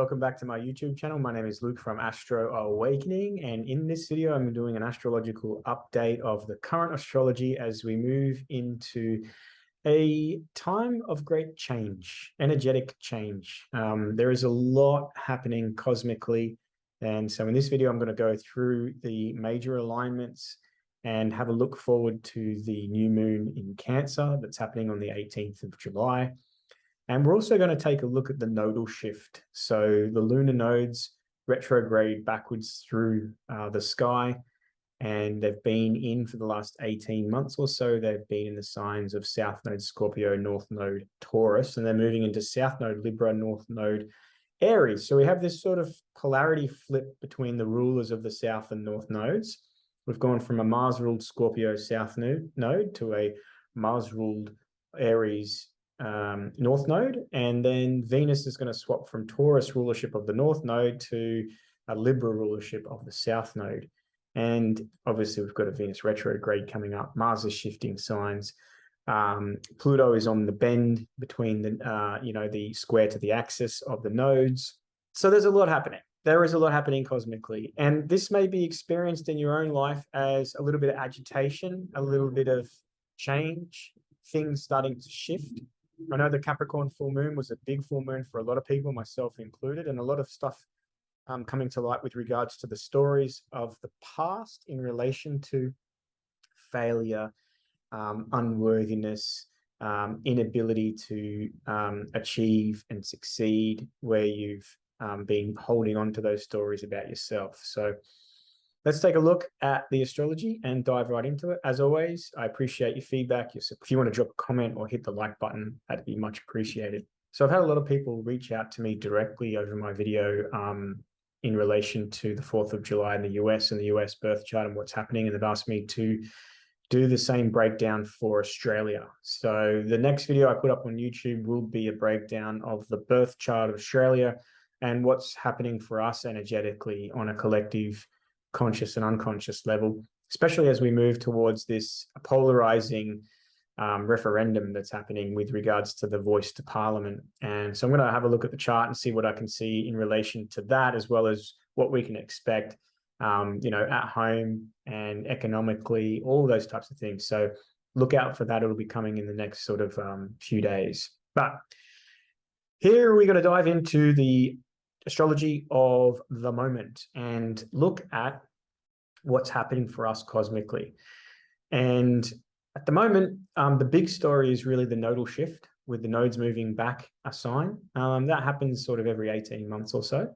welcome back to my YouTube channel. My name is Luke from Astro Awakening, and in this video I'm doing an astrological update of the current astrology as we move into a time of great change, energetic change. There is a lot happening cosmically, and so in this video I'm going to go through the major alignments and have a look forward to the new moon in Cancer that's happening on the 18th of July. And we're also going to take a look at the nodal shift. So the lunar nodes retrograde backwards through the sky, and they've been in for the last 18 months or so. They've been in the signs of South Node Scorpio, North Node Taurus, and they're moving into South Node Libra, North Node Aries. So we have this sort of polarity flip between the rulers of the South and North nodes. We've gone from a Mars-ruled Scorpio South node to a Mars-ruled Aries North Node, and then Venus is going to swap from Taurus rulership of the North Node to a Libra rulership of the South Node. And obviously we've got a Venus retrograde coming up. Mars is shifting signs. Pluto is on the bend between the the square to the axis of the nodes. So there's a lot happening. There is a lot happening cosmically, and this may be experienced in your own life as a little bit of agitation, a little bit of change, things starting to shift. I know the Capricorn full moon was a big full moon for a lot of people, myself included, and a lot of stuff coming to light with regards to the stories of the past in relation to failure, unworthiness, inability to achieve and succeed, where you've been holding on to those stories about yourself. So let's take a look at the astrology and dive right into it. As always, I appreciate your feedback. If you want to drop a comment or hit the like button, that'd be much appreciated. So I've had a lot of people reach out to me directly over my video in relation to the 4th of July in the US and the US birth chart and what's happening. And they've asked me to do the same breakdown for Australia. So the next video I put up on YouTube will be a breakdown of the birth chart of Australia and what's happening for us energetically on a collective conscious and unconscious level, especially as we move towards this polarizing referendum that's happening with regards to the voice to Parliament. And so I'm going to have a look at the chart and see what I can see in relation to that, as well as what we can expect, at home and economically, all those types of things. So look out for that. It'll be coming in the next sort of few days. But here we're going to dive into the astrology of the moment and look at what's happening for us cosmically. And at the moment, the big story is really the nodal shift, with the nodes moving back a sign. That happens sort of every 18 months or so.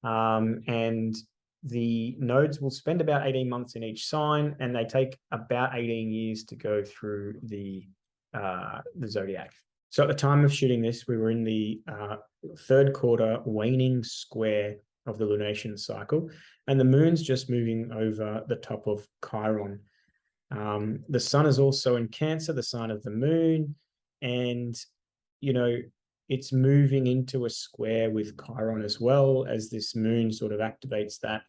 And the nodes will spend about 18 months in each sign, and they take about 18 years to go through the zodiac. So at the time of shooting this, we were in the third quarter waning square of the lunation cycle, and the moon's just moving over the top of Chiron. The sun is also in Cancer, the sign of the moon, and it's moving into a square with Chiron as well, as this moon sort of activates that.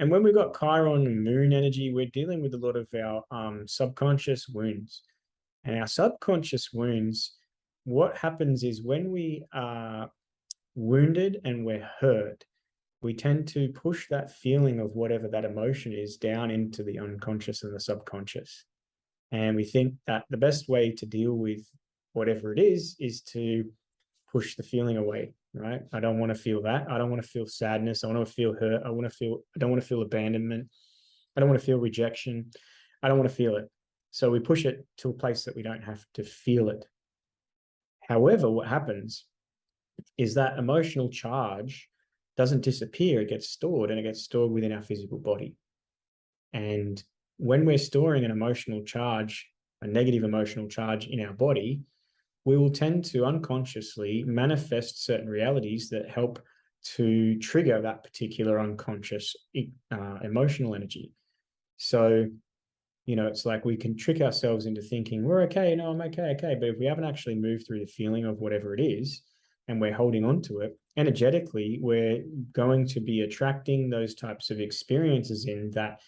And when we've got Chiron and moon energy, we're dealing with a lot of our subconscious wounds. And our subconscious wounds, what happens is when we are wounded and we're hurt, we tend to push that feeling of whatever that emotion is down into the unconscious and the subconscious. And we think that the best way to deal with whatever it is to push the feeling away, right? I don't want to feel that. I don't want to feel sadness. I want to feel hurt. I don't want to feel abandonment. I don't want to feel rejection. I don't want to feel it. So we push it to a place that we don't have to feel it. However, what happens is that emotional charge doesn't disappear. It gets stored, and it gets stored within our physical body. And when we're storing an emotional charge, a negative emotional charge in our body, we will tend to unconsciously manifest certain realities that help to trigger that particular unconscious emotional energy. So it's like we can trick ourselves into thinking we're okay, no, I'm okay. But if we haven't actually moved through the feeling of whatever it is, and we're holding on to it, energetically, we're going to be attracting those types of experiences in that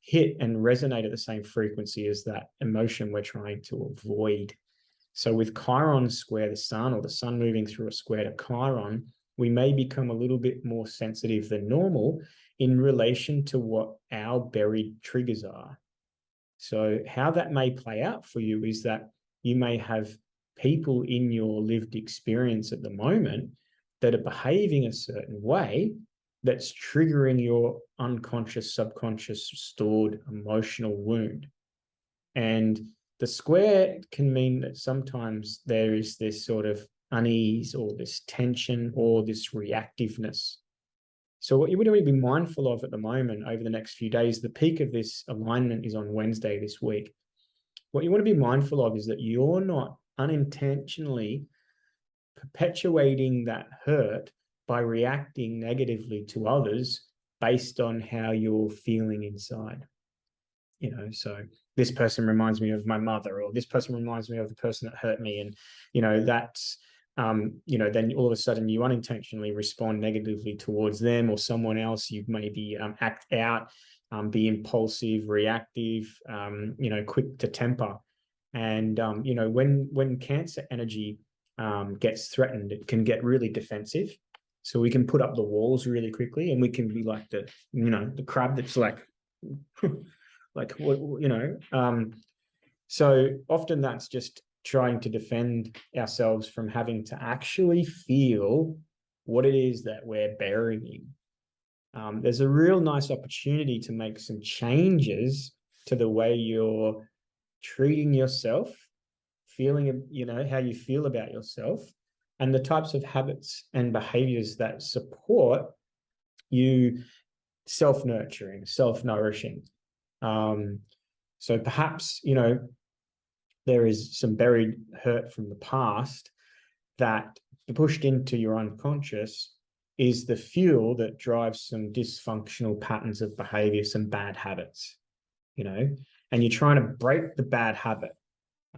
hit and resonate at the same frequency as that emotion we're trying to avoid. So with Chiron square the sun, or the sun moving through a square to Chiron, we may become a little bit more sensitive than normal in relation to what our buried triggers are. So how that may play out for you is that you may have people in your lived experience at the moment that are behaving a certain way that's triggering your unconscious, subconscious, stored emotional wound. And the square can mean that sometimes there is this sort of unease or this tension or this reactiveness. So what you would want to be mindful of at the moment over the next few days, the peak of this alignment is on Wednesday this week. What you want to be mindful of is that you're not unintentionally perpetuating that hurt by reacting negatively to others based on how you're feeling inside. You know, so this person reminds me of my mother, or this person reminds me of the person that hurt me. And, you know, that's, you know, then all of a sudden you unintentionally respond negatively towards them or someone else. You maybe act out, be impulsive, reactive, you know, quick to temper. And, you know, when Cancer energy gets threatened, it can get really defensive. So we can put up the walls really quickly, and we can be like the, you know, the crab that's like, like, what, you know. So often that's just trying to defend ourselves from having to actually feel what it is that we're burying. There's a real nice opportunity to make some changes to the way you're treating yourself, feeling, you know, how you feel about yourself, and the types of habits and behaviors that support you self-nurturing, self-nourishing. So perhaps, you know, there is some buried hurt from the past that pushed into your unconscious is the fuel that drives some dysfunctional patterns of behavior, some bad habits, you know, and you're trying to break the bad habit.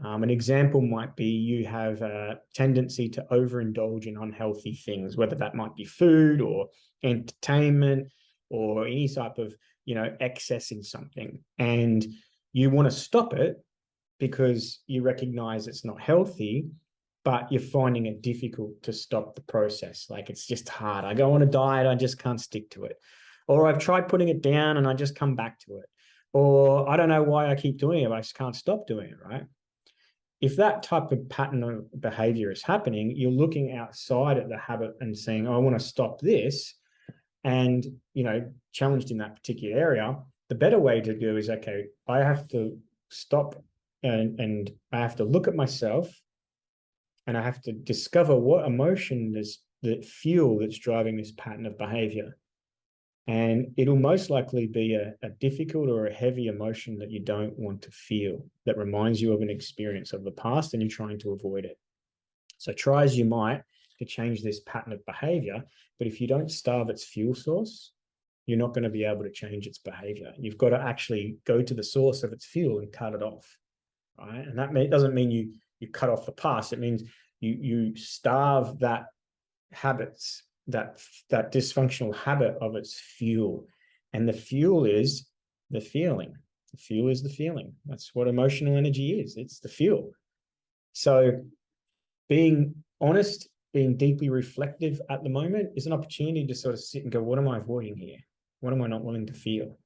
An example might be you have a tendency to overindulge in unhealthy things, whether that might be food or entertainment or any type of, you know, excess in something. And you want to stop it because you recognize it's not healthy, but you're finding it difficult to stop the process. Like, it's just hard. I go on a diet, I just can't stick to it. Or I've tried putting it down and I just come back to it. Or I don't know why I keep doing it, but I just can't stop doing it, right? If that type of pattern of behavior is happening, you're looking outside at the habit and saying, oh, I want to stop this, and, you know, challenged in that particular area. The better way to do is, okay, I have to stop and I have to look at myself, and I have to discover what emotion is the fuel that's driving this pattern of behavior. And it'll most likely be a difficult or a heavy emotion that you don't want to feel, that reminds you of an experience of the past, and you're trying to avoid it. So try as you might to change this pattern of behavior, but if you don't starve its fuel source, you're not going to be able to change its behavior. You've got to actually go to the source of its fuel and cut it off, right? And that doesn't mean you cut off the past. It means you starve that habits, that dysfunctional habit of its fuel. And the fuel is the feeling. The fuel is the feeling. That's what emotional energy is. It's the fuel. So being honest, being deeply reflective at the moment is an opportunity to sort of sit and go, what am I avoiding here? What am I not willing to feel?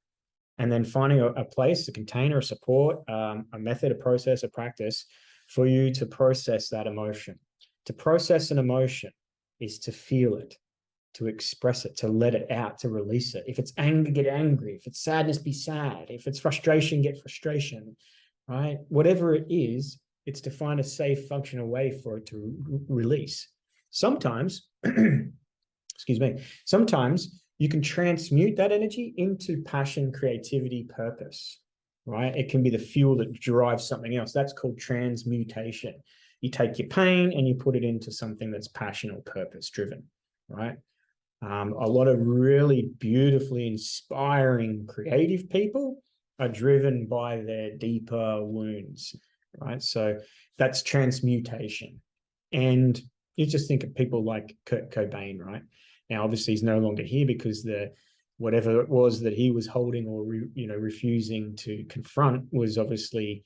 And then finding a place, a container, a support, a method, a process, a practice for you to process that emotion. To process an emotion is to feel it, to express it, to let it out, to release it. If it's anger, get angry. If it's sadness, be sad. If it's frustration, get frustration, right? Whatever it is, it's to find a safe, functional way for it to release. Sometimes, excuse me, sometimes you can transmute that energy into passion, creativity, purpose, right? It can be the fuel that drives something else. That's called transmutation. You take your pain and you put it into something that's passion or purpose driven, right? A lot of really beautifully inspiring creative people are driven by their deeper wounds, right? So that's transmutation. And you just think of people like Kurt Cobain, right? Now, obviously, he's no longer here because whatever it was that he was holding or refusing to confront was obviously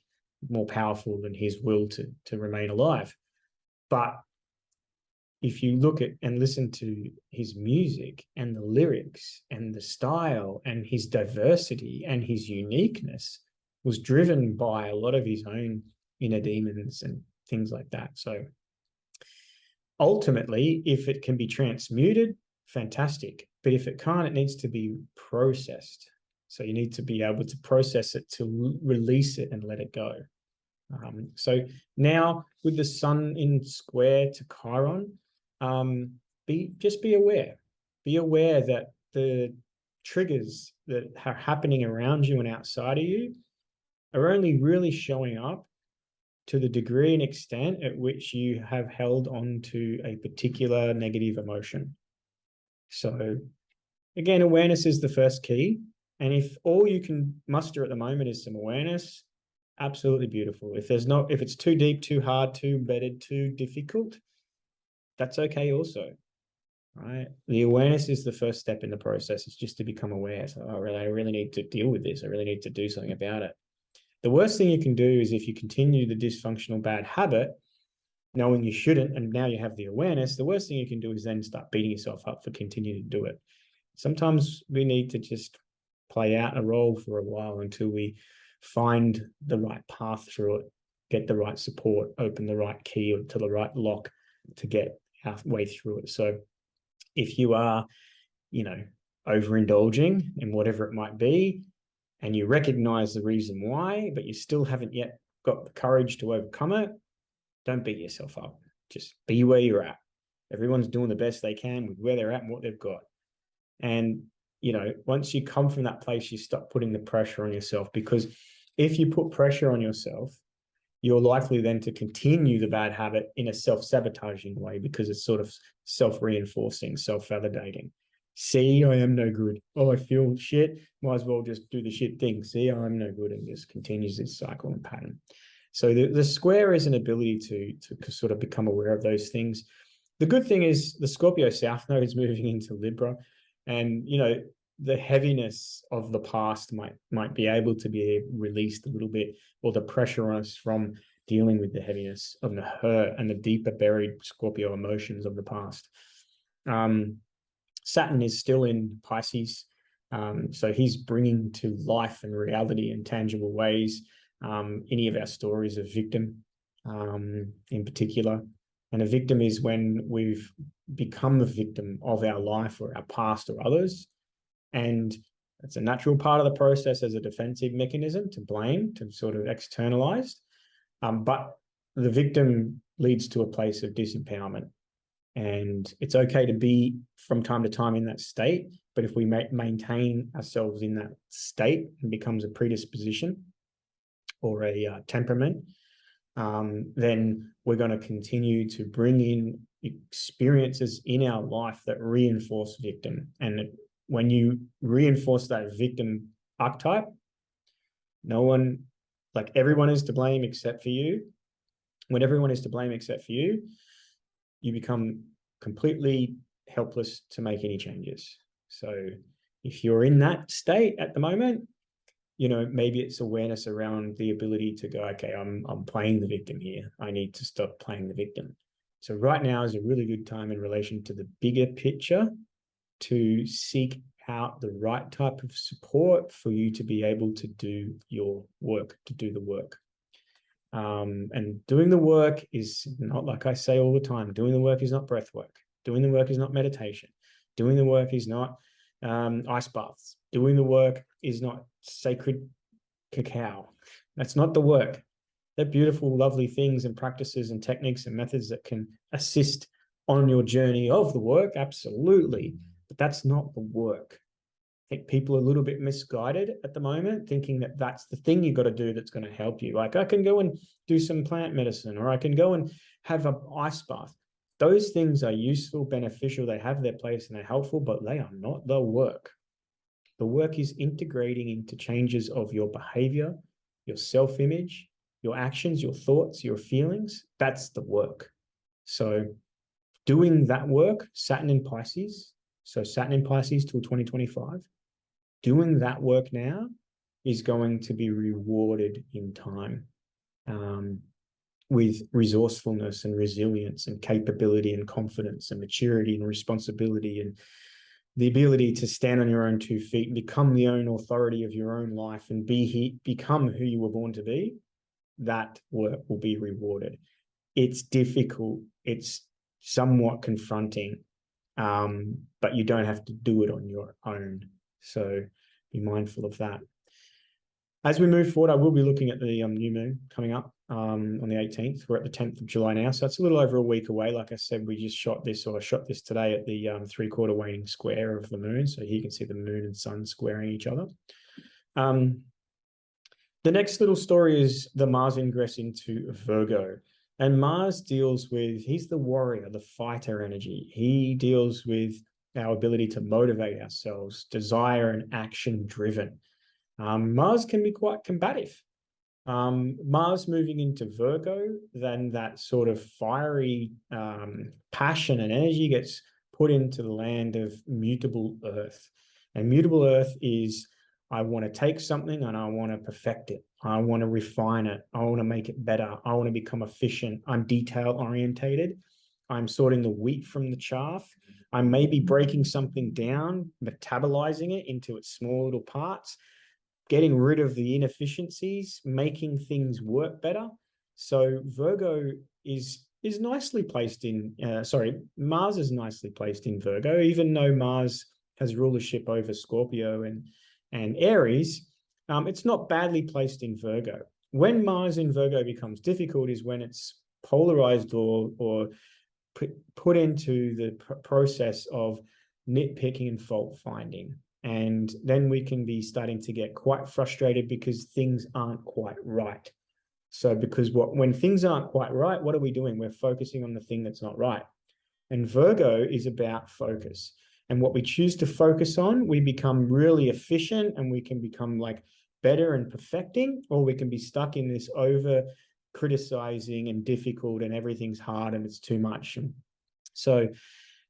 more powerful than his will to remain alive. But if you look at and listen to his music and the lyrics and the style and his diversity and his uniqueness, was driven by a lot of his own inner demons and things like that. So ultimately, if it can be transmuted, fantastic. But if it can't, it needs to be processed. So you need to be able to process it to release it and let it go. So now with the sun in square to Chiron, just be aware. Be aware that the triggers that are happening around you and outside of you are only really showing up to the degree and extent at which you have held on to a particular negative emotion. So again, awareness is the first key. And if all you can muster at the moment is some awareness, absolutely beautiful. If it's too deep, too hard, too embedded, too difficult, that's okay also, right? The awareness is the first step in the process. It's just to become aware. So, I really need to deal with this. I really need to do something about it. The worst thing you can do is if you continue the dysfunctional bad habit, knowing you shouldn't, and now you have the awareness, the worst thing you can do is then start beating yourself up for continuing to do it. Sometimes we need to just play out a role for a while until we find the right path through it, get the right support, open the right key to the right lock to get halfway through it. So if you are, overindulging in whatever it might be, and you recognize the reason why, but you still haven't yet got the courage to overcome it, don't beat yourself up. Just be where you're at. Everyone's doing the best they can with where they're at and what they've got. And once you come from that place, you stop putting the pressure on yourself, because if you put pressure on yourself, you're likely then to continue the bad habit in a self-sabotaging way, because it's sort of self-reinforcing, self-validating. See, I am no good. Oh, I feel shit. Might as well just do the shit thing. See, I'm no good, and just continues this cycle and pattern. So the square is an ability to sort of become aware of those things. The good thing is the Scorpio South Node is moving into Libra, and the heaviness of the past might be able to be released a little bit, or the pressure on us from dealing with the heaviness of the hurt and the deeper buried Scorpio emotions of the past. Saturn is still in Pisces, so he's bringing to life and reality in tangible ways any of our stories of victim in particular. And a victim is when we've become the victim of our life or our past or others. And it's a natural part of the process as a defensive mechanism to blame, to sort of externalize. But the victim leads to a place of disempowerment. And it's okay to be from time to time in that state. But if we maintain ourselves in that state, it becomes a predisposition or a temperament, then we're going to continue to bring in experiences in our life that reinforce victim. And when you reinforce that victim archetype, everyone is to blame except for you. When everyone is to blame except for you, you become completely helpless to make any changes. So if you're in that state at the moment, maybe it's awareness around the ability to go, okay, I'm playing the victim here. I need to stop playing the victim. So right now is a really good time in relation to the bigger picture to seek out the right type of support for you to be able to do your work, to do the work. And doing the work is not, like I say all the time, doing the work is not breath work. Doing the work is not meditation. Doing the work is not ice baths. Doing the work is not sacred cacao. That's not the work. They're beautiful, lovely things and practices and techniques and methods that can assist on your journey of the work, absolutely. But that's not the work. I think people are a little bit misguided at the moment, thinking that that's the thing you've got to do that's going to help you. Like, I can go and do some plant medicine, or I can go and have an ice bath. Those things are useful, beneficial, they have their place and they're helpful, but they are not the work. The work is integrating into changes of your behavior, your self-image, your actions, your thoughts, your feelings. That's the work. So doing that work, Saturn in Pisces, so Saturn in Pisces till 2025, doing that work now is going to be rewarded in time. with resourcefulness and resilience and capability and confidence and maturity and responsibility and the ability to stand on your own 2 feet and become the own authority of your own life and become who you were born to be, that work will be rewarded. It's difficult. It's somewhat confronting, but you don't have to do it on your own. So be mindful of that. As we move forward, I will be looking at the new moon coming up on the 18th. We're at the 10th of July now, so it's a little over a week away. Like I said, we just shot this today at the 3/4 waning square of the moon. So here you can see the moon and sun squaring each other. The next little story is the Mars ingress into Virgo. And Mars deals with, he's the warrior, the fighter energy. He deals with our ability to motivate ourselves, desire and action driven. Mars can be quite combative. Mars moving into Virgo, then that sort of fiery passion and energy gets put into the land of mutable earth. And mutable earth is, I want to take something and I want to perfect it. I want to refine it. I want to make it better. I want to become efficient. I'm detail orientated. I'm sorting the wheat from the chaff. I may be breaking something down, metabolizing it into its small little parts, getting rid of the inefficiencies, making things work better. So Virgo is nicely placed in, Mars is nicely placed in Virgo, even though Mars has rulership over Scorpio and Aries, it's not badly placed in Virgo. When Mars in Virgo becomes difficult is when it's polarized or put into the process of nitpicking and fault finding. And then we can be starting to get quite frustrated because things aren't quite right. So when things aren't quite right, what are we doing? We're focusing on the thing that's not right. And Virgo is about focus. And what we choose to focus on, we become really efficient and we can become like better and perfecting, or we can be stuck in this over criticizing and difficult and everything's hard and it's too much. So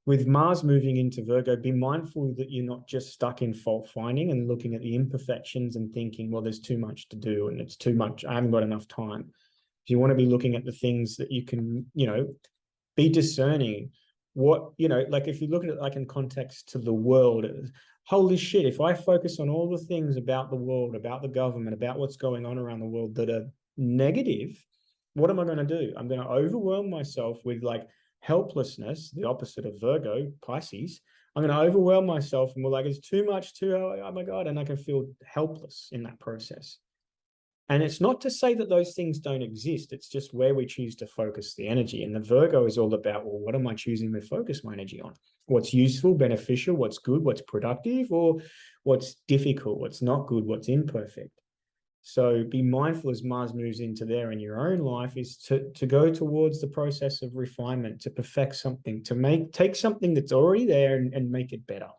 with Mars moving into Virgo, be mindful that you're not just stuck in fault finding and looking at the imperfections and thinking, well, there's too much to do and it's too much. I haven't got enough time. You want to be looking at the things that you can, be discerning. Like if you look at it like in context to the world, holy shit, if I focus on all the things about the world, about the government, about what's going on around the world that are negative, what am I going to do? I'm going to overwhelm myself with like helplessness, the opposite of Virgo, Pisces. I'm going to overwhelm myself and we're like, it's too much, oh my God. And I can feel helpless in that process. And it's not to say that those things don't exist. It's just where we choose to focus the energy. And the Virgo is all about, well, what am I choosing to focus my energy on? What's useful, beneficial, what's good, what's productive, or what's difficult, what's not good, what's imperfect. So be mindful as Mars moves into there in your own life is to go towards the process of refinement, to perfect something, to take something that's already there and make it better,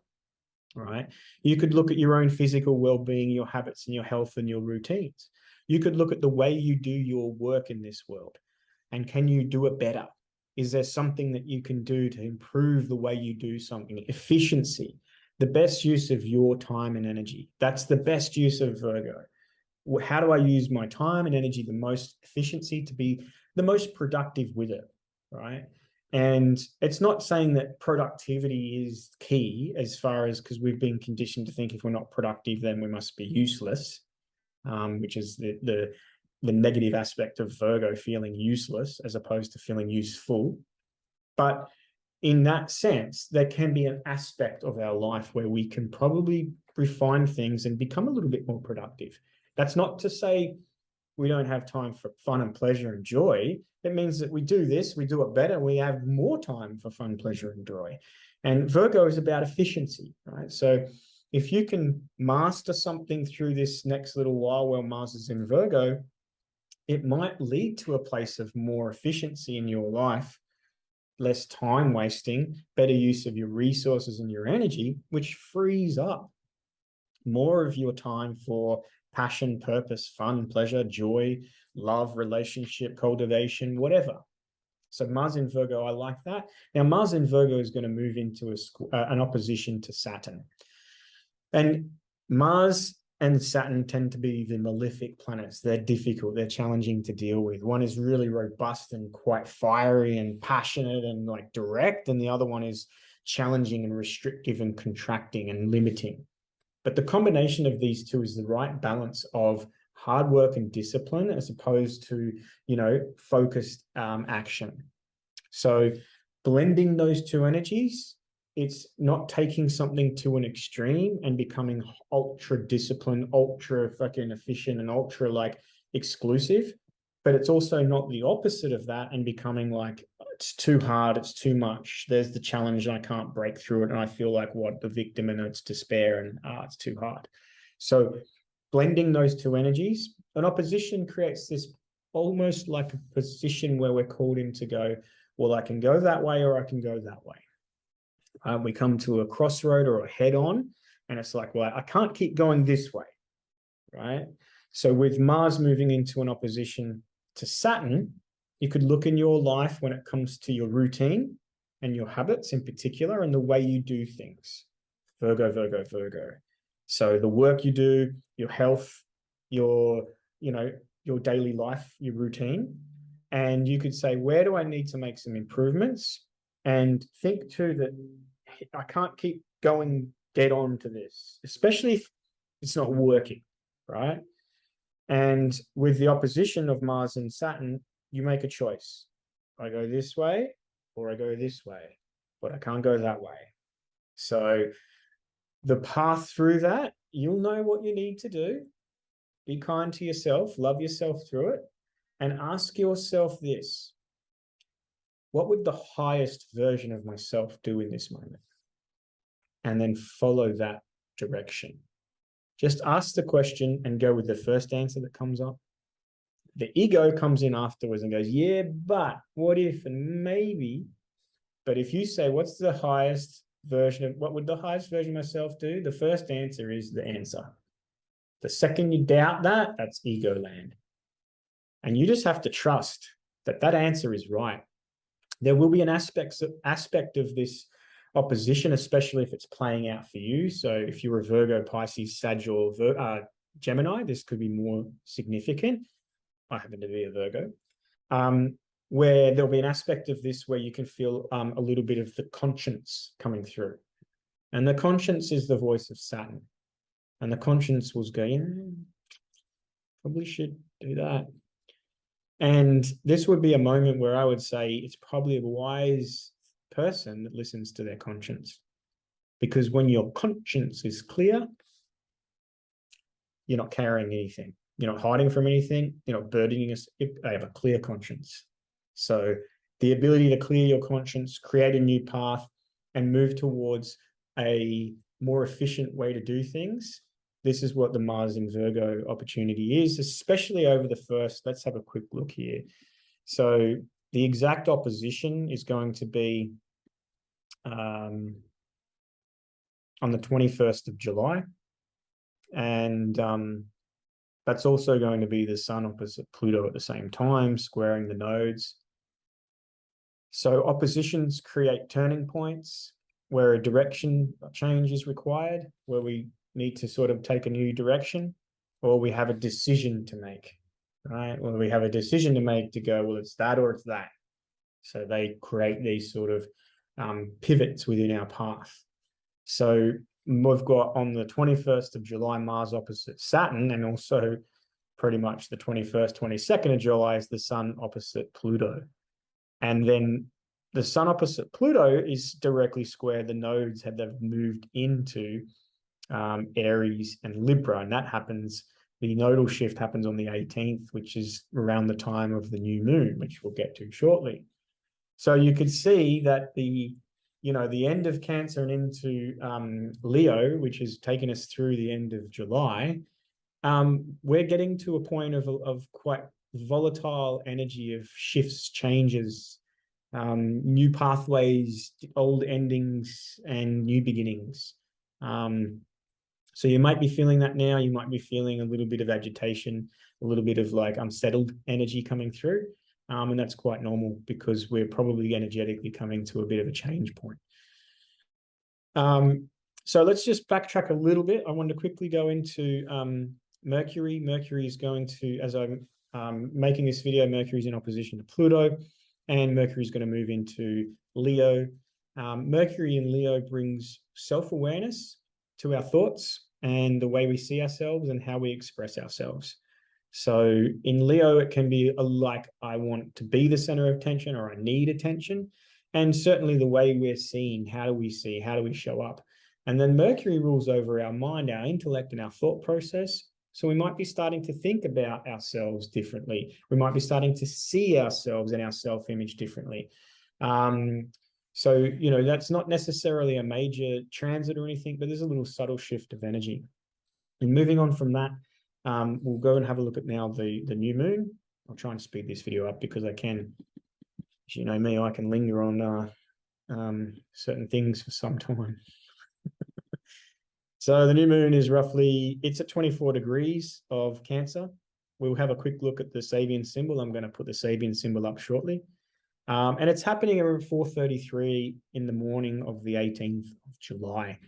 right? You could look at your own physical well-being, your habits and your health and your routines. You could look at the way you do your work in this world and can you do it better? Is there something that you can do to improve the way you do something? Efficiency, the best use of your time and energy. That's the best use of Virgo. How do I use my time and energy the most efficiency to be the most productive with it, right? And it's not saying that productivity is key as far as, because we've been conditioned to think if we're not productive, then we must be useless, which is the negative aspect of Virgo, feeling useless as opposed to feeling useful. But in that sense, there can be an aspect of our life where we can probably refine things and become a little bit more productive. That's not to say we don't have time for fun and pleasure and joy. It means that we do this, we do it better, we have more time for fun, pleasure, and joy. And Virgo is about efficiency, right? So if you can master something through this next little while while Mars is in Virgo, it might lead to a place of more efficiency in your life, less time wasting, better use of your resources and your energy, which frees up more of your time for passion, purpose, fun, pleasure, joy, love, relationship, cultivation, whatever. So Mars in Virgo, I like that. Now, Mars in Virgo is going to move into an opposition to Saturn. And Mars and Saturn tend to be the malefic planets. They're difficult, they're challenging to deal with. One is really robust and quite fiery and passionate and like direct, and the other one is challenging and restrictive and contracting and limiting. But the combination of these two is the right balance of hard work and discipline, as opposed to, focused action. So blending those two energies, it's not taking something to an extreme and becoming ultra disciplined, ultra fucking efficient, and ultra like exclusive. But it's also not the opposite of that and becoming like, it's too hard, it's too much. There's the challenge and I can't break through it. And I feel like the victim, and it's despair and it's too hard. So blending those two energies, an opposition creates this almost like a position where we're called in to go, well, I can go that way or I can go that way. We come to a crossroad or a head on, and it's like, well, I can't keep going this way, right? So with Mars moving into an opposition to Saturn, you could look in your life when it comes to your routine and your habits in particular, and the way you do things. Virgo, Virgo, Virgo. So the work you do, your health, your daily life, your routine. And you could say, where do I need to make some improvements? And think too that I can't keep going dead on to this, especially if it's not working, right? And with the opposition of Mars and Saturn, you make a choice. I go this way or I go this way, but I can't go that way. So the path through that, you'll know what you need to do. Be kind to yourself, love yourself through it, and ask yourself this: what would the highest version of myself do in this moment? And then follow that direction. Just ask the question and go with the first answer that comes up. The ego comes in afterwards and goes, yeah, but what if and maybe. But if you say, what's the highest version of, what would the highest version of myself do? The first answer is the answer. The second you doubt that, that's ego land. And you just have to trust that that answer is right. There will be an aspect of this opposition, especially if it's playing out for you. So if you're a Virgo, Pisces, Sag, or Gemini, this could be more significant. I happen to be a Virgo, where there'll be an aspect of this where you can feel a little bit of the conscience coming through. And the conscience is the voice of Saturn. And the conscience will go, yeah, probably should do that. And this would be a moment where I would say it's probably a wise person that listens to their conscience. Because when your conscience is clear, you're not carrying anything. You're not hiding from anything. You're not burdening us. They have a clear conscience. So the ability to clear your conscience, create a new path, and move towards a more efficient way to do things. This is what the Mars in Virgo opportunity is, especially over the first. Let's have a quick look here. So the exact opposition is going to be on the 21st of July. And that's also going to be the Sun opposite Pluto at the same time, squaring the nodes. So oppositions create turning points where a direction change is required, where we need to sort of take a new direction, or we have a decision to make, right? Or we have a decision to make to go, well, it's that or it's that. So they create these sort of pivots within our path. So we've got on the 21st of July, Mars opposite Saturn, and also pretty much the 21st, 22nd of July is the Sun opposite Pluto. And then the Sun opposite Pluto is directly square. The nodes they've moved into Aries and Libra, and that happens, the nodal shift happens on the 18th, which is around the time of the new moon, which we'll get to shortly. So you could see that the end of Cancer and into Leo, which has taken us through the end of July, we're getting to a point of quite volatile energy of shifts, changes, new pathways, old endings, and new beginnings. So you might be feeling that now. You might be feeling a little bit of agitation, a little bit of like unsettled energy coming through. And that's quite normal because we're probably energetically coming to a bit of a change point. So let's just backtrack a little bit. I want to quickly go into Mercury. Mercury is going to, as I'm making this video, Mercury is in opposition to Pluto, and Mercury is going to move into Leo. Mercury in Leo brings self-awareness to our thoughts and the way we see ourselves and how we express ourselves. So in Leo, it can be like, I want to be the center of attention, or I need attention. And certainly the way we're seen, how do we see, how do we show up? And then Mercury rules over our mind, our intellect, and our thought process. So we might be starting to think about ourselves differently. We might be starting to see ourselves and our self-image differently. So, you know, that's not necessarily a major transit or anything, but there's a little subtle shift of energy. And moving on from that, we'll go and have a look at now the new moon. I'll try and speed this video up because I can, as you know me, I can linger on certain things for some time. So the new moon is roughly, it's at 24 degrees of Cancer. We'll have a quick look at the Sabian symbol. I'm going to put the Sabian symbol up shortly. And it's happening around 4:33 in the morning of the 18th of July.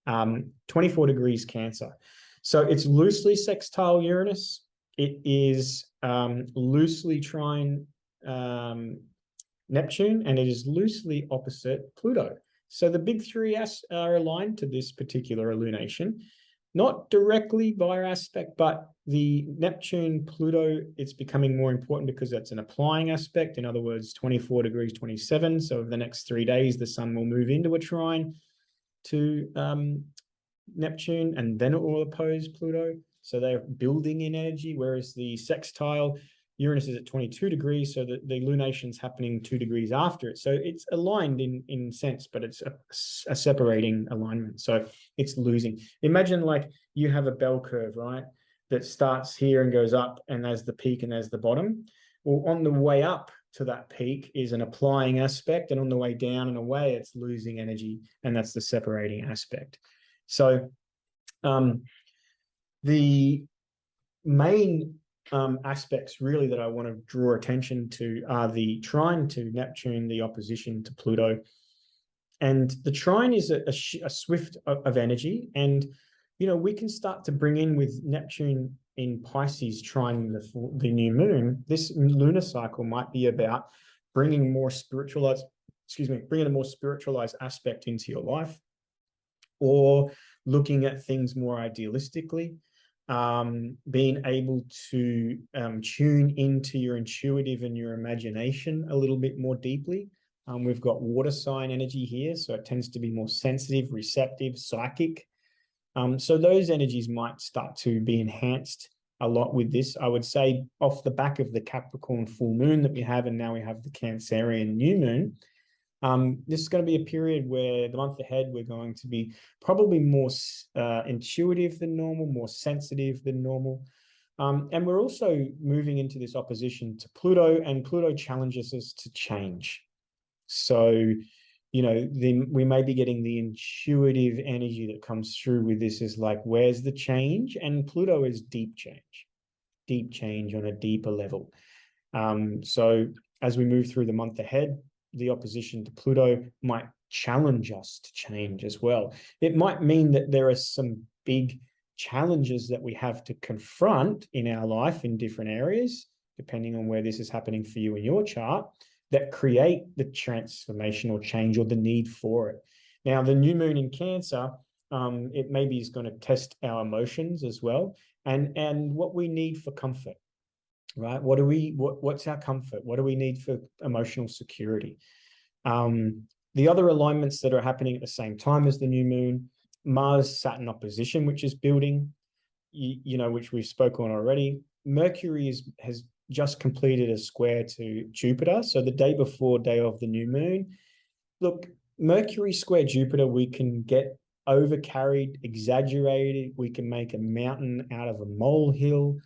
24 degrees Cancer. So it's loosely sextile Uranus. It is loosely trine Neptune, and it is loosely opposite Pluto. So the big three are aligned to this particular illumination, not directly via aspect, but the Neptune-Pluto, it's becoming more important because that's an applying aspect. In other words, 24 degrees, 27. So over the next 3 days, the sun will move into a trine to Neptune, and then it will oppose Pluto. So they're building in energy, whereas the sextile Uranus is at 22 degrees, so the lunation's happening 2 degrees after it. So it's aligned in sense, but it's a separating alignment. So it's losing. Imagine like you have a bell curve, right? That starts here and goes up, and there's the peak and there's the bottom. Well, on the way up to that peak is an applying aspect, and on the way down and away, it's losing energy, and that's the separating aspect. So the main aspects really that I want to draw attention to are the trine to Neptune, the opposition to Pluto. And the trine is a swift of energy. And, you know, we can start to bring in with Neptune in Pisces trine the new moon. This lunar cycle might be about bringing more spiritualized, bringing a more spiritualized aspect into your life, or looking at things more idealistically. Being able to tune into your intuitive and your imagination a little bit more deeply. We've got water sign energy here, so it tends to be more sensitive, receptive, psychic. So those energies might start to be enhanced a lot with this. I would say off the back of the Capricorn full moon that we have, and now we have the Cancerian new moon, this is going to be a period where the month ahead, we're going to be probably more intuitive than normal, more sensitive than normal. And we're also moving into this opposition to Pluto, and Pluto challenges us to change. So, you know, we may be getting the intuitive energy that comes through with this is like, where's the change? And Pluto is deep change on a deeper level. So as we move through the month ahead, the opposition to Pluto might challenge us to change as well. It might mean that there are some big challenges that we have to confront in our life in different areas, depending on where this is happening for you in your chart, that create the transformational change or the need for it. Now, the new moon in Cancer, it maybe is going to test our emotions as well, and what we need for comfort. Right? What's our comfort? What do we need for emotional security? The other alignments that are happening at the same time as the new moon, Mars-Saturn opposition, which is building, you know, which we've spoken on already. Mercury has just completed a square to Jupiter. So the day before, day of the new moon. Look, Mercury square Jupiter, we can get overcarried, exaggerated. We can make a mountain out of a molehill.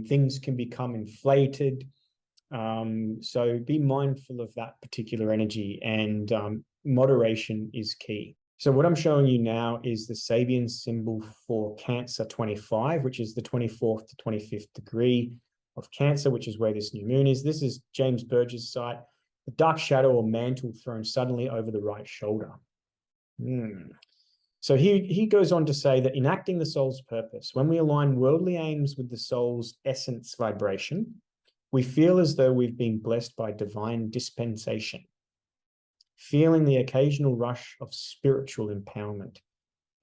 Things can become inflated. So be mindful of that particular energy, and moderation is key. So what I'm showing you now is the Sabian symbol for Cancer 25, which is the 24th to 25th degree of Cancer, which is where this new moon is. This is James Burgess' site, the dark shadow or mantle thrown suddenly over the right shoulder. So he goes on to say that enacting the soul's purpose, when we align worldly aims with the soul's essence vibration, we feel as though we've been blessed by divine dispensation, feeling the occasional rush of spiritual empowerment.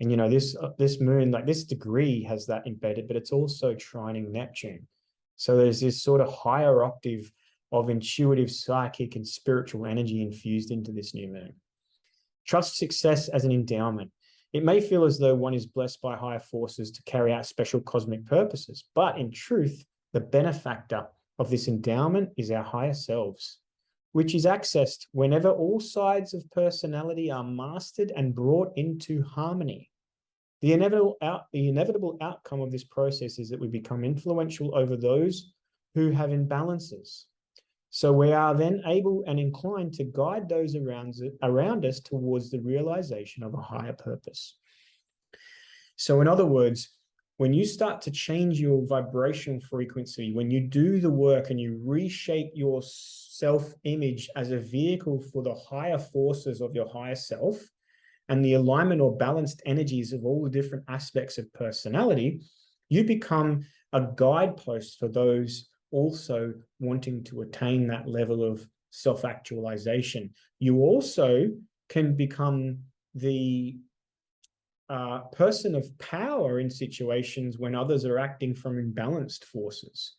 And, you know, this moon, like this degree has that embedded, but it's also trining Neptune. So there's this sort of higher octave of intuitive, psychic, and spiritual energy infused into this new moon. Trust success as an endowment. It may feel as though one is blessed by higher forces to carry out special cosmic purposes, but in truth, the benefactor of this endowment is our higher selves, which is accessed whenever all sides of personality are mastered and brought into harmony. The inevitable outcome of this process is that we become influential over those who have imbalances. So we are then able and inclined to guide those around us towards the realization of a higher purpose. So in other words, when you start to change your vibrational frequency, when you do the work and you reshape your self-image as a vehicle for the higher forces of your higher self and the alignment or balanced energies of all the different aspects of personality, you become a guidepost for those also wanting to attain that level of self-actualization. You also can become the person of power in situations when others are acting from imbalanced forces.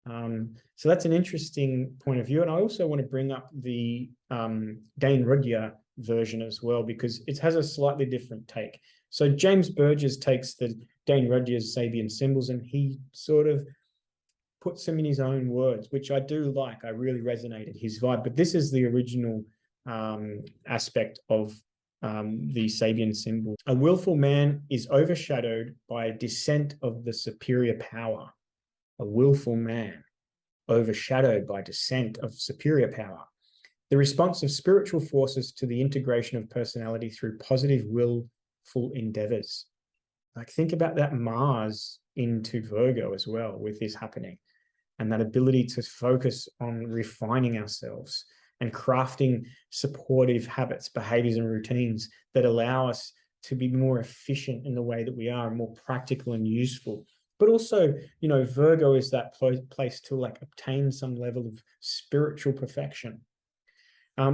So that's an interesting point of view. And I also want to bring up the Dane Rudhyar version as well, because it has a slightly different take. So James Burgess takes the Dane Rudhyar's Sabian symbols and he sort of puts them in his own words, which I do like. I really resonated his vibe. But this is the original aspect of the Sabian symbol. A willful man is overshadowed by a descent of the superior power. A willful man overshadowed by descent of superior power. The response of spiritual forces to the integration of personality through positive willful endeavors. Like think about that Mars into Virgo as well with this happening, and that ability to focus on refining ourselves and crafting supportive habits, behaviors, and routines that allow us to be more efficient in the way that we are, and more practical and useful. But also, you know, Virgo is that place to like obtain some level of spiritual perfection.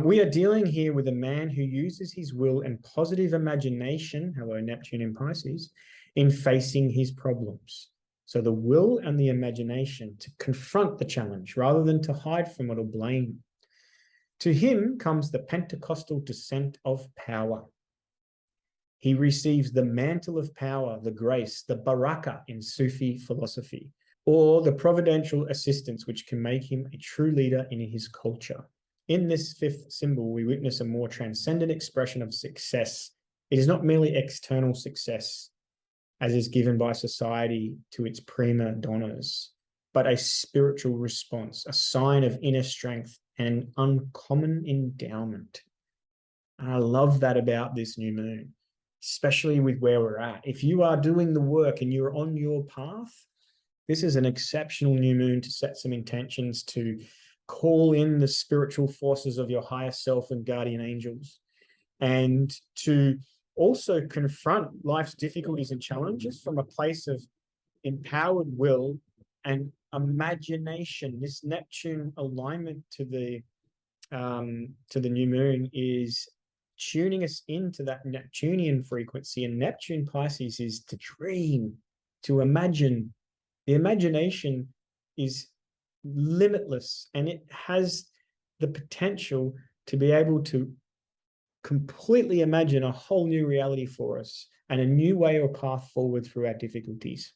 We are dealing here with a man who uses his will and positive imagination, hello Neptune in Pisces, in facing his problems. So the will and the imagination to confront the challenge rather than to hide from it or blame. To him comes the Pentecostal descent of power. He receives the mantle of power, the grace, the baraka in Sufi philosophy, or the providential assistance which can make him a true leader in his culture. In this fifth symbol, we witness a more transcendent expression of success. It is not merely external success, as is given by society to its prima donnas, but a spiritual response, a sign of inner strength and an uncommon endowment. And I love that about this new moon, especially with where we're at. If you are doing the work and you're on your path, this is an exceptional new moon to set some intentions, to call in the spiritual forces of your higher self and guardian angels, and to also confront life's difficulties and challenges from a place of empowered will and imagination. This Neptune alignment to the new moon is tuning us into that Neptunian frequency, and Neptune Pisces is to dream, to imagine. The imagination is limitless, and it has the potential to be able to completely imagine a whole new reality for us and a new way or path forward through our difficulties.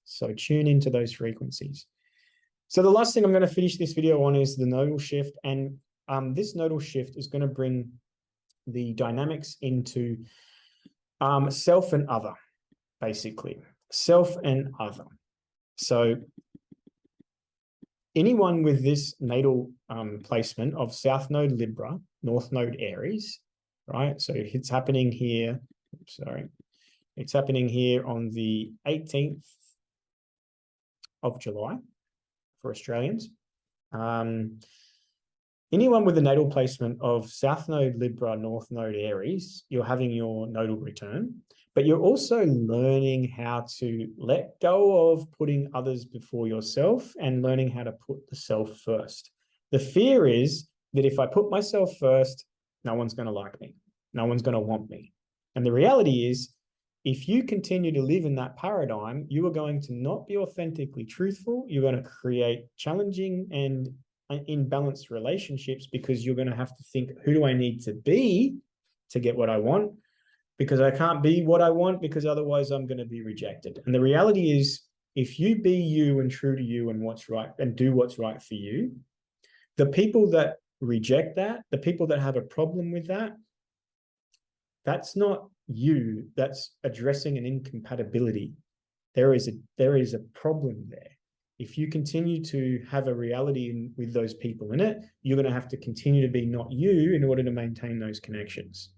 So tune into those frequencies. So the last thing I'm going to finish this video on is the nodal shift, and this nodal shift is going to bring the dynamics into self and other, basically. Self and other. So anyone with this natal placement of South Node Libra, North Node Aries, right? So it's happening here, it's happening here on the 18th of July for Australians. Anyone with a natal placement of South Node Libra, North Node Aries, you're having your nodal return, but you're also learning how to let go of putting others before yourself and learning how to put the self first. The fear is that if I put myself first, no one's going to like me. No one's going to want me. And the reality is, if you continue to live in that paradigm, you are going to not be authentically truthful. You're going to create challenging and imbalanced relationships because you're going to have to think, who do I need to be to get what I want? Because I can't be what I want because otherwise I'm going to be rejected. And the reality is, if you be you and true to you and what's right and do what's right for you, the people that reject that, the people that have a problem with that, that's not you, that's addressing an incompatibility. There is a problem there. If you continue to have a reality with those people in it, you're going to have to continue to be not you in order to maintain those connections.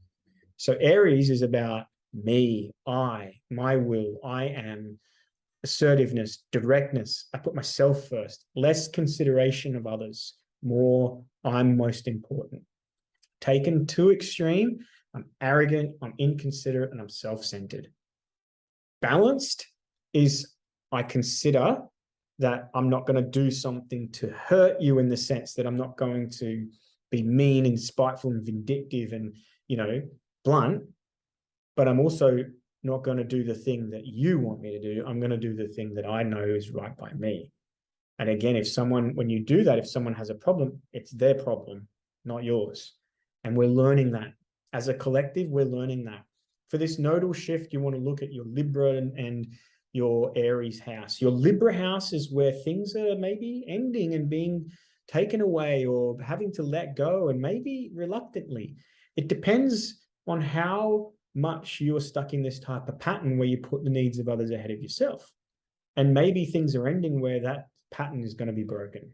So Aries is about me, my will, I am, assertiveness, directness. I put myself first, less consideration of others, more I'm most important. Taken too extreme, I'm arrogant, I'm inconsiderate, and I'm self-centered. Balanced is I consider that I'm not going to do something to hurt you in the sense that I'm not going to be mean and spiteful and vindictive and, blunt, but I'm also not going to do the thing that you want me to do. I'm going to do the thing that I know is right by me. And again, when you do that, if someone has a problem, it's their problem, not yours. And we're learning that. As a collective, we're learning that. For this nodal shift, you want to look at your Libra and your Aries house. Your Libra house is where things are maybe ending and being taken away or having to let go, and maybe reluctantly. It depends on how much you're stuck in this type of pattern where you put the needs of others ahead of yourself. And maybe things are ending where that pattern is going to be broken.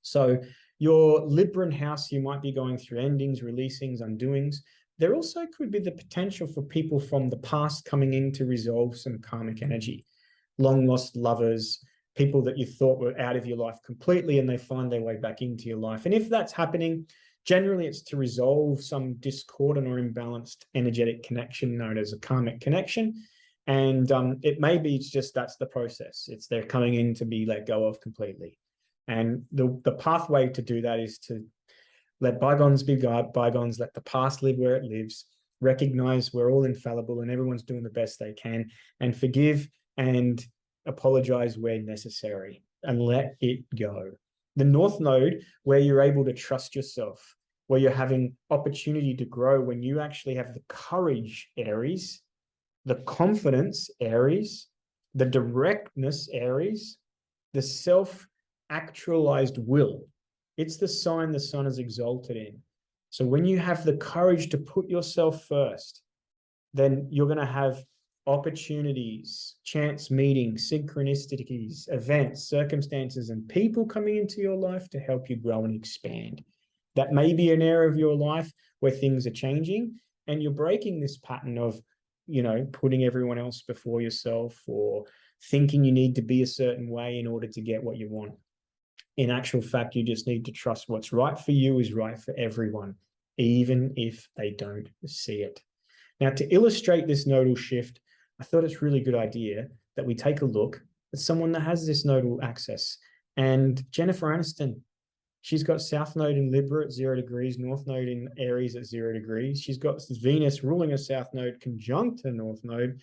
So your Libran house, you might be going through endings, releasings, undoings. There also could be the potential for people from the past coming in to resolve some karmic energy. Long lost lovers, people that you thought were out of your life completely, and they find their way back into your life. And if that's happening, generally it's to resolve some discordant or imbalanced energetic connection known as a karmic connection. And it may be just that's the process. It's they're coming in to be let go of completely. And the pathway to do that is to let bygones be bygones, let the past live where it lives, recognize we're all infallible and everyone's doing the best they can, and forgive and apologize where necessary and let it go. The North Node, where you're able to trust yourself, where you're having opportunity to grow, when you actually have the courage, Aries, the confidence, Aries, the directness, Aries, the self-actualized will. It's the sign the sun is exalted in. So when you have the courage to put yourself first, then you're going to have opportunities, chance meetings, synchronicities, events, circumstances, and people coming into your life to help you grow and expand. That may be an area of your life where things are changing and you're breaking this pattern of, putting everyone else before yourself or thinking you need to be a certain way in order to get what you want. In actual fact, you just need to trust what's right for you is right for everyone, even if they don't see it. Now, to illustrate this nodal shift, I thought it's a really good idea that we take a look at someone that has this nodal axis. And Jennifer Aniston, she's got South Node in Libra at 0 degrees, North Node in Aries at 0 degrees. She's got Venus ruling a South Node conjunct her North Node.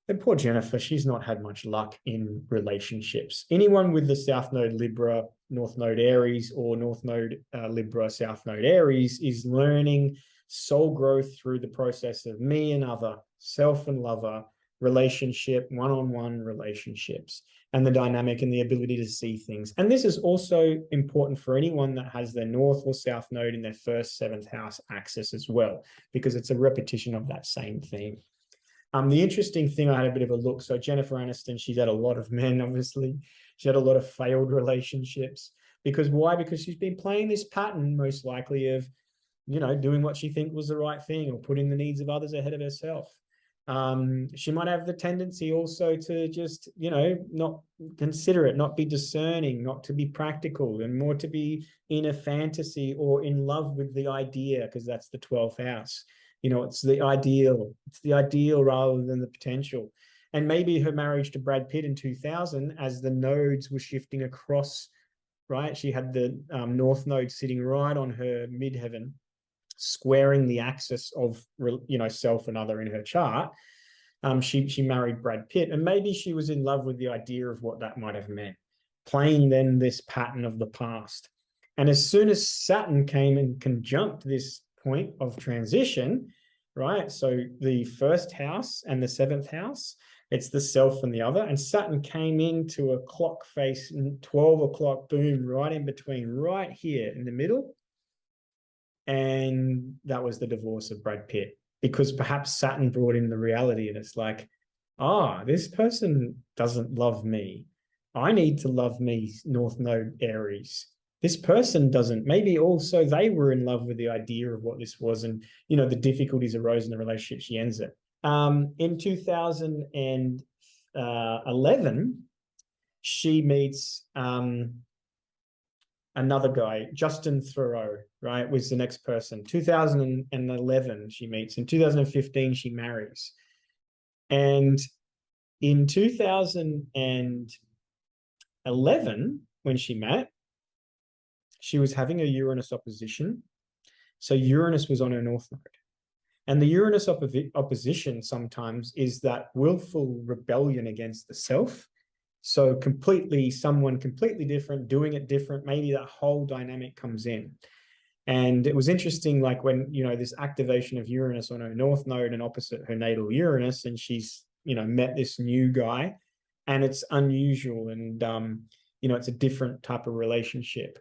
And poor Jennifer, she's not had much luck in relationships. Anyone with the South Node Libra, North Node Aries, or North Node Libra, South Node Aries is learning soul growth through the process of me and other, self and lover, relationship, one-on-one relationships, and the dynamic and the ability to see things. And this is also important for anyone that has their North or South Node in their first, 7th house axis as well, because it's a repetition of that same theme. The interesting thing, I had a bit of a look. So Jennifer Aniston, she's had a lot of men, obviously. She had a lot of failed relationships. Because why? Because she's been playing this pattern, most likely, of, doing what she thinks was the right thing or putting the needs of others ahead of herself. She might have the tendency also to just, not consider it, not be discerning, not to be practical, and more to be in a fantasy or in love with the idea, because that's the 12th house. It's the ideal. It's the ideal rather than the potential. And maybe her marriage to Brad Pitt in 2000, as the nodes were shifting across, right? She had the North Node sitting right on her midheaven, squaring the axis of, self and other in her chart. She married Brad Pitt, and maybe she was in love with the idea of what that might have meant, playing then this pattern of the past. And as soon as Saturn came and conjunct this point of transition, right? So the first house and the 7th house, it's the self and the other. And Saturn came into a clock face, 12 o'clock, boom, right in between, right here in the middle. And that was the divorce of Brad Pitt, because perhaps Saturn brought in the reality, and it's like, this person doesn't love me. I need to love me, North Node Aries. This person doesn't. Maybe also they were in love with the idea of what this was, and the difficulties arose in the relationship. She ends it. In 2011, she meets another guy, Justin Thoreau, right, was the next person. 2011, she meets. In 2015, she marries. And in 2011, when she met, she was having a Uranus opposition. So Uranus was on her North Node. And the Uranus opposition sometimes is that willful rebellion against the self. So someone completely different, doing it different, maybe that whole dynamic comes in. And it was interesting, like when, this activation of Uranus on her North Node and opposite her natal Uranus, and she's, met this new guy, and it's unusual, and, it's a different type of relationship.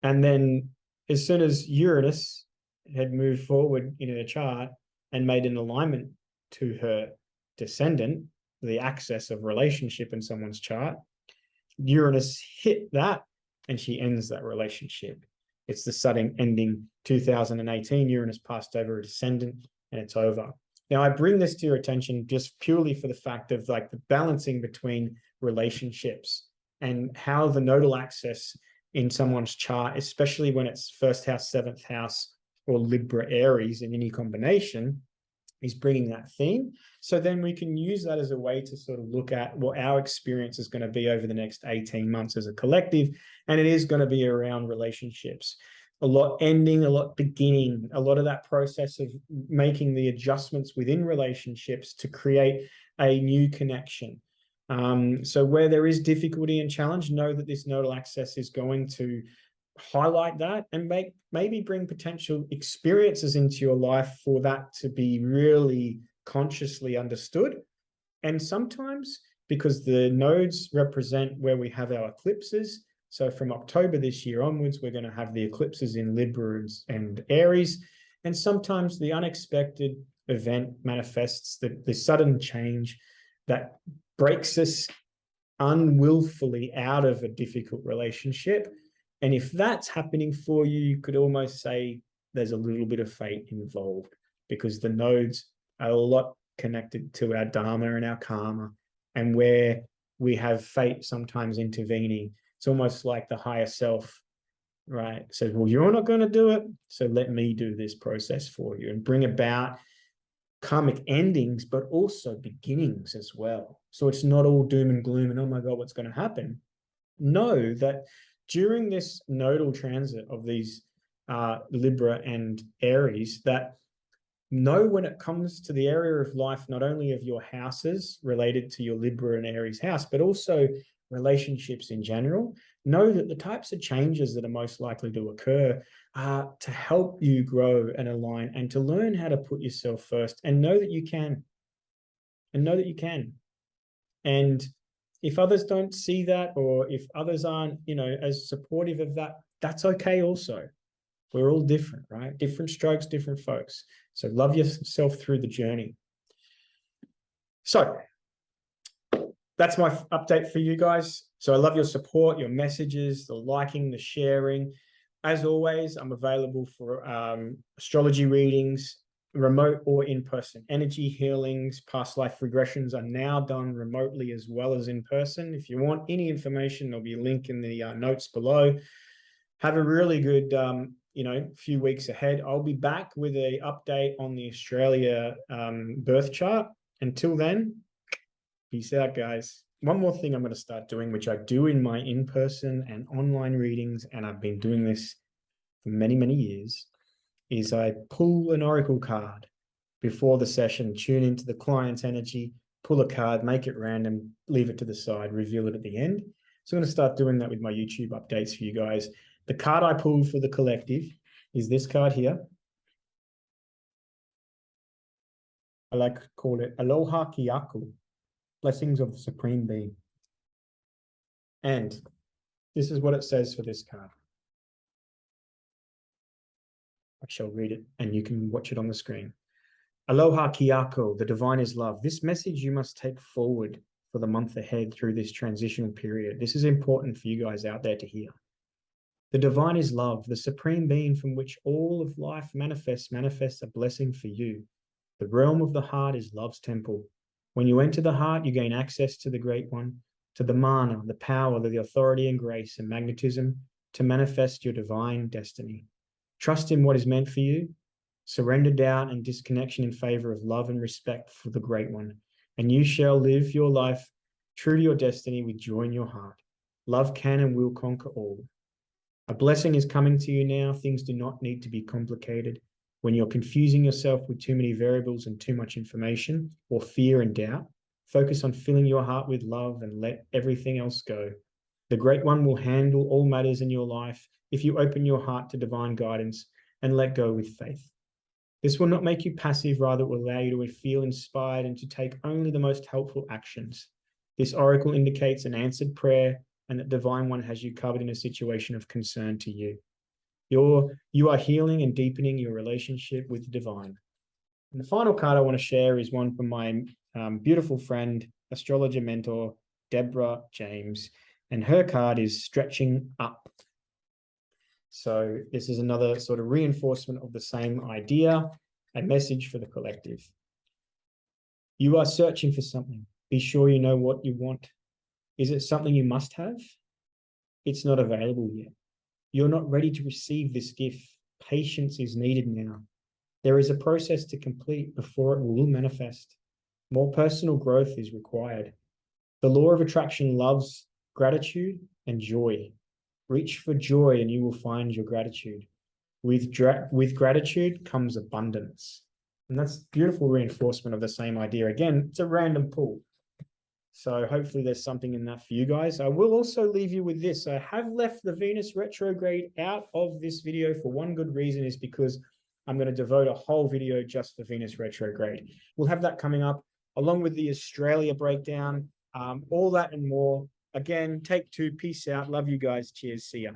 And then as soon as Uranus had moved forward in her chart and made an alignment to her descendant, the axis of relationship in someone's chart, Uranus hit that, and she ends that relationship. It's the sudden ending. 2018, Uranus passed over a descendant, and it's over. Now, I bring this to your attention just purely for the fact of like the balancing between relationships and how the nodal axis in someone's chart, especially when it's 1st house, 7th house, or Libra Aries in any combination, is bringing that theme. So then we can use that as a way to sort of look at what our experience is going to be over the next 18 months as a collective. And it is going to be around relationships. A lot ending, a lot beginning, a lot of that process of making the adjustments within relationships to create a new connection. So where there is difficulty and challenge, know that this nodal axis is going to highlight that and maybe bring potential experiences into your life for that to be really consciously understood. And sometimes, because the nodes represent where we have our eclipses, so from October this year onwards, we're going to have the eclipses in Libra and Aries, and sometimes the unexpected event manifests, the sudden change that breaks us unwillfully out of a difficult relationship. And if that's happening for you, you could almost say there's a little bit of fate involved, because the nodes are a lot connected to our dharma and our karma, and where we have fate sometimes intervening. It's almost like the higher self, right? So, well, you're not going to do it, so let me do this process for you and bring about karmic endings, but also beginnings as well. So it's not all doom and gloom and, oh my God, what's going to happen? Know that during this nodal transit of these Libra and Aries, that know when it comes to the area of life, not only of your houses related to your Libra and Aries house, but also relationships in general, know that the types of changes that are most likely to occur are to help you grow and align and to learn how to put yourself first, and know that you can. And if others don't see that, or if others aren't, as supportive of that, that's okay also. We're all different, right? Different strokes, different folks. So love yourself through the journey. So that's my update for you guys. So I love your support, your messages, the liking, the sharing. As always, I'm available for astrology readings, remote or in-person energy healings. Past life regressions are now done remotely as well as in person. If you want any information, there'll be a link in the notes below. Have a really good few weeks ahead. I'll be back with an update on the Australia birth chart. Until then, peace out, guys. One more thing I'm going to start doing, which I do in my in-person and online readings, and I've been doing this for many, many years, is I pull an oracle card before the session, tune into the client's energy, pull a card, make it random, leave it to the side, reveal it at the end. So I'm going to start doing that with my YouTube updates for you guys. The card I pulled for the collective is this card here. I like to call it Aloha Kiaku, Blessings of the Supreme Being. And this is what it says for this card. I shall read it and you can watch it on the screen. Aloha Kiako, the divine is love. This message you must take forward for the month ahead through this transitional period. This is important for you guys out there to hear. The divine is love, the supreme being from which all of life manifests a blessing for you. The realm of the heart is love's temple. When you enter the heart, you gain access to the great one, to the mana, the power, the authority and grace and magnetism to manifest your divine destiny. Trust in what is meant for you. Surrender doubt and disconnection in favor of love and respect for the great one. And you shall live your life true to your destiny with joy in your heart. Love can and will conquer all. A blessing is coming to you now. Things do not need to be complicated. When you're confusing yourself with too many variables and too much information or fear and doubt, focus on filling your heart with love and let everything else go. The Great One will handle all matters in your life if you open your heart to divine guidance and let go with faith. This will not make you passive, rather it will allow you to feel inspired and to take only the most helpful actions. This oracle indicates an answered prayer and that Divine One has you covered in a situation of concern to you. You are healing and deepening your relationship with the divine. And the final card I want to share is one from my beautiful friend, astrologer mentor, Deborah James, and her card is Stretching Up. So this is another sort of reinforcement of the same idea, a message for the collective. You are searching for something. Be sure you know what you want. Is it something you must have? It's not available yet. You're not ready to receive this gift. Patience is needed now. There is a process to complete before it will manifest. More personal growth is required. The law of attraction loves gratitude and joy. Reach for joy and you will find your gratitude. With gratitude comes abundance. And that's beautiful reinforcement of the same idea. Again, it's a random pull. So hopefully there's something in that for you guys. I will also leave you with this. I have left the Venus retrograde out of this video for one good reason, is because I'm going to devote a whole video just for Venus retrograde. We'll have that coming up along with the Australia breakdown, all that and more. Again, take two. Peace out. Love you guys. Cheers. See ya.